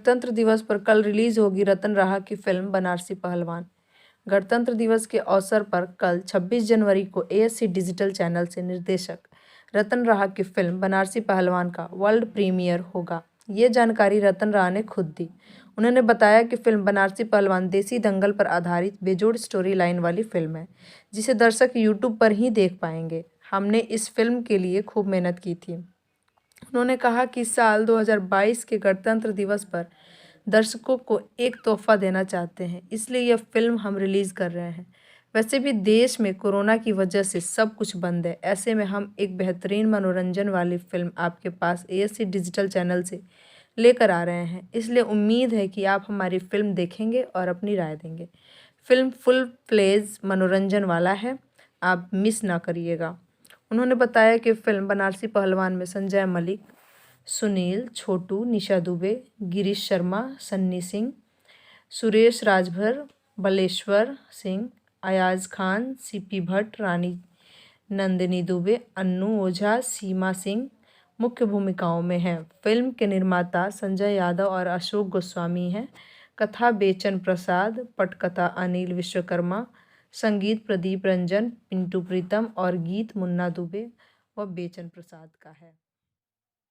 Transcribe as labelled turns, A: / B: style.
A: गणतंत्र दिवस पर कल रिलीज होगी रतन राहा की फिल्म बनारसी पहलवान। गणतंत्र दिवस के अवसर पर कल 26 जनवरी को एएससी डिजिटल चैनल से निर्देशक रतन राहा की फिल्म बनारसी पहलवान का वर्ल्ड प्रीमियर होगा। ये जानकारी रतन राहा ने खुद दी। उन्होंने बताया कि फिल्म बनारसी पहलवान देसी दंगल पर आधारित बेजोड़ स्टोरी लाइन वाली फिल्म है, जिसे दर्शक यूट्यूब पर ही देख पाएंगे। हमने इस फिल्म के लिए खूब मेहनत की थी। उन्होंने कहा कि साल 2022 के गणतंत्र दिवस पर दर्शकों को एक तोहफा देना चाहते हैं, इसलिए यह फिल्म हम रिलीज़ कर रहे हैं। वैसे भी देश में कोरोना की वजह से सब कुछ बंद है, ऐसे में हम एक बेहतरीन मनोरंजन वाली फिल्म आपके पास एएससी डिजिटल चैनल से लेकर आ रहे हैं, इसलिए उम्मीद है कि आप हमारी फिल्म देखेंगे और अपनी राय देंगे। फिल्म फुल फ्लेज मनोरंजन वाला है, आप मिस ना करिएगा। उन्होंने बताया कि फिल्म बनारसी पहलवान में संजय मलिक, सुनील, छोटू, निशा दुबे, गिरीश शर्मा, सन्नी सिंह, सुरेश राजभर, बलेश्वर सिंह, अयाज खान, सीपी भट्ट, रानी नंदिनी दुबे, अन्नू ओझा, सीमा सिंह मुख्य भूमिकाओं में हैं। फिल्म के निर्माता संजय यादव और अशोक गोस्वामी हैं। कथा बेचन प्रसाद, पटकथा अनिल विश्वकर्मा, संगीत प्रदीप रंजन, पिंटू प्रीतम और गीत मुन्ना दुबे व बेचन प्रसाद का है।